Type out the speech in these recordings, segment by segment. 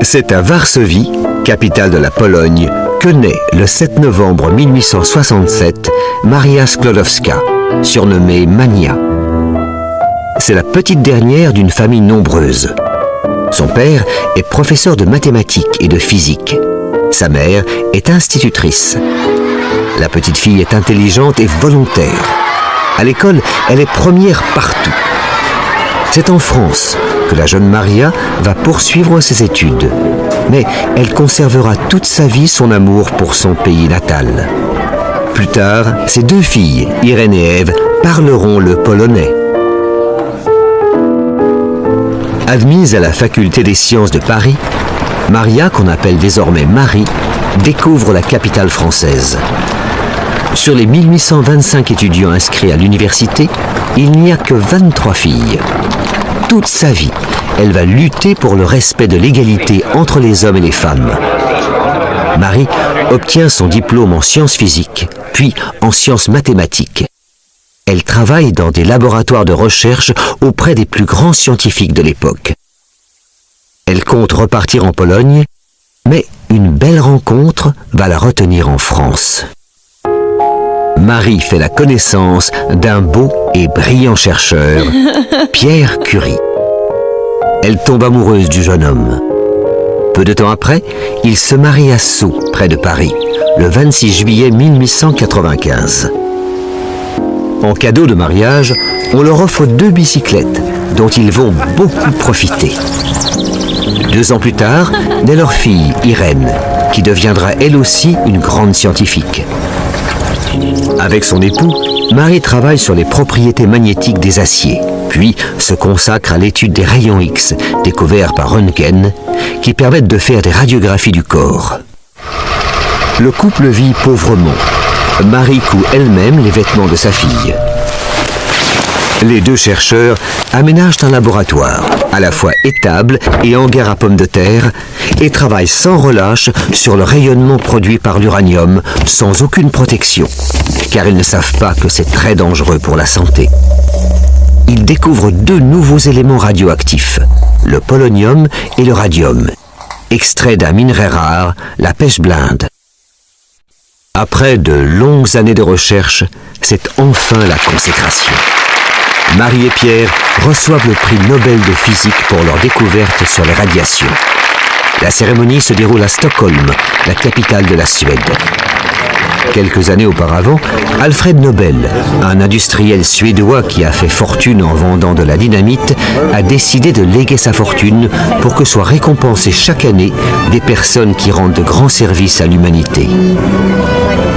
C'est à Varsovie, capitale de la Pologne, que naît le 7 novembre 1867 Maria Sklodowska, surnommée Mania. C'est la petite dernière d'une famille nombreuse. Son père est professeur de mathématiques et de physique. Sa mère est institutrice. La petite fille est intelligente et volontaire. À l'école, elle est première partout. C'est en France que la jeune Maria va poursuivre ses études. Mais elle conservera toute sa vie son amour pour son pays natal. Plus tard, ses deux filles, Irène et Ève, parleront le polonais. Admise à la faculté des sciences de Paris, Maria, qu'on appelle désormais Marie, découvre la capitale française. Sur les 1825 étudiants inscrits à l'université, il n'y a que 23 filles. Toute sa vie, elle va lutter pour le respect de l'égalité entre les hommes et les femmes. Marie obtient son diplôme en sciences physiques, puis en sciences mathématiques. Elle travaille dans des laboratoires de recherche auprès des plus grands scientifiques de l'époque. Elle compte repartir en Pologne, mais une belle rencontre va la retenir en France. Marie fait la connaissance d'un beau et brillant chercheur, Pierre Curie. Elle tombe amoureuse du jeune homme. Peu de temps après, ils se marient à Sceaux, près de Paris, le 26 juillet 1895. En cadeau de mariage, on leur offre 2 bicyclettes, dont ils vont beaucoup profiter. 2 ans plus tard, naît leur fille, Irène, qui deviendra elle aussi une grande scientifique. Avec son époux, Marie travaille sur les propriétés magnétiques des aciers, puis se consacre à l'étude des rayons X, découverts par Röntgen, qui permettent de faire des radiographies du corps. Le couple vit pauvrement. Marie coud elle-même les vêtements de sa fille. Les 2 chercheurs aménagent un laboratoire, à la fois étable et hangar à pommes de terre, et travaillent sans relâche sur le rayonnement produit par l'uranium, sans aucune protection, car ils ne savent pas que c'est très dangereux pour la santé. Ils découvrent 2 nouveaux éléments radioactifs, le polonium et le radium, extraits d'un minerai rare, la pêche blinde. Après de longues années de recherche, c'est enfin la consécration. Marie et Pierre reçoivent le prix Nobel de physique pour leur découverte sur les radiations. La cérémonie se déroule à Stockholm, la capitale de la Suède. Quelques années auparavant, Alfred Nobel, un industriel suédois qui a fait fortune en vendant de la dynamite, a décidé de léguer sa fortune pour que soient récompensées chaque année des personnes qui rendent de grands services à l'humanité.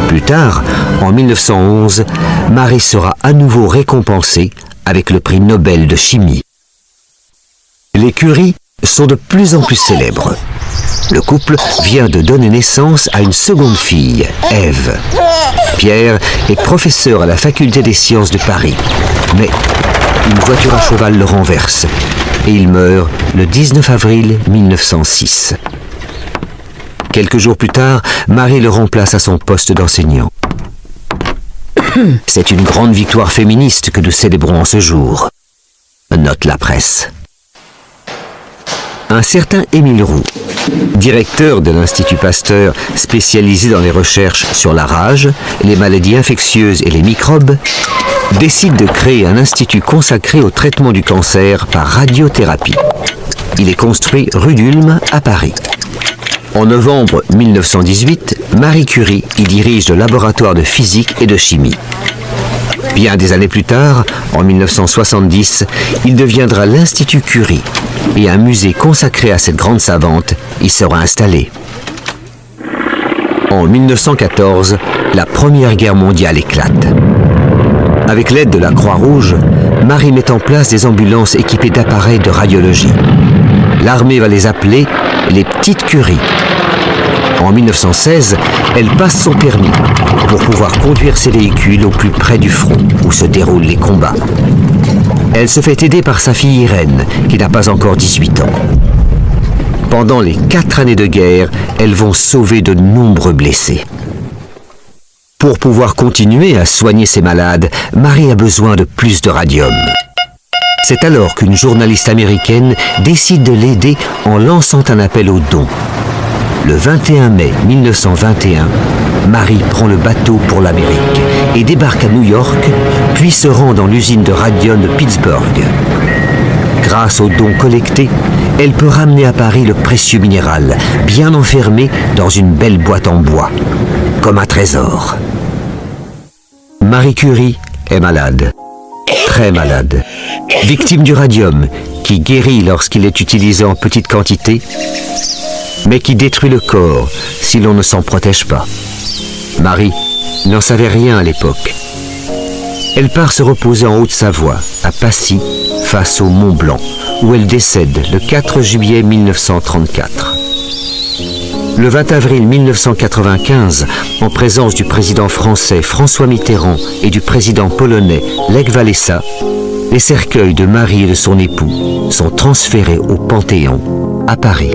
Plus tard, en 1911, Marie sera à nouveau récompensée avec le prix Nobel de chimie. Les Curie sont de plus en plus célèbres. Le couple vient de donner naissance à une seconde fille, Ève. Pierre est professeur à la faculté des sciences de Paris, mais une voiture à cheval le renverse et il meurt le 19 avril 1906. Quelques jours plus tard, Marie le remplace à son poste d'enseignant. C'est une grande victoire féministe que nous célébrons en ce jour, note la presse. Un certain Émile Roux, directeur de l'Institut Pasteur spécialisé dans les recherches sur la rage, les maladies infectieuses et les microbes, décide de créer un institut consacré au traitement du cancer par radiothérapie. Il est construit rue d'Ulm à Paris. En novembre 1918, Marie Curie y dirige le laboratoire de physique et de chimie. Bien des années plus tard, en 1970, il deviendra l'Institut Curie et un musée consacré à cette grande savante y sera installé. En 1914, la Première Guerre mondiale éclate. Avec l'aide de la Croix-Rouge, Marie met en place des ambulances équipées d'appareils de radiologie. L'armée va les appeler les Petites Curies. En 1916, elle passe son permis pour pouvoir conduire ses véhicules au plus près du front où se déroulent les combats. Elle se fait aider par sa fille Irène, qui n'a pas encore 18 ans. Pendant les 4 années de guerre, elles vont sauver de nombreux blessés. Pour pouvoir continuer à soigner ses malades, Marie a besoin de plus de radium. C'est alors qu'une journaliste américaine décide de l'aider en lançant un appel aux dons. Le 21 mai 1921, Marie prend le bateau pour l'Amérique et débarque à New York, puis se rend dans l'usine de Radion de Pittsburgh. Grâce aux dons collectés, elle peut ramener à Paris le précieux minéral, bien enfermé dans une belle boîte en bois, comme un trésor. Marie Curie est malade, très malade, victime du radium, qui guérit lorsqu'il est utilisé en petite quantité, mais qui détruit le corps si l'on ne s'en protège pas. Marie n'en savait rien à l'époque. Elle part se reposer en Haute-Savoie, à Passy, face au Mont Blanc, où elle décède le 4 juillet 1934. Le 20 avril 1995, en présence du président français François Mitterrand et du président polonais Lech Walesa, les cercueils de Marie et de son époux sont transférés au Panthéon, à Paris.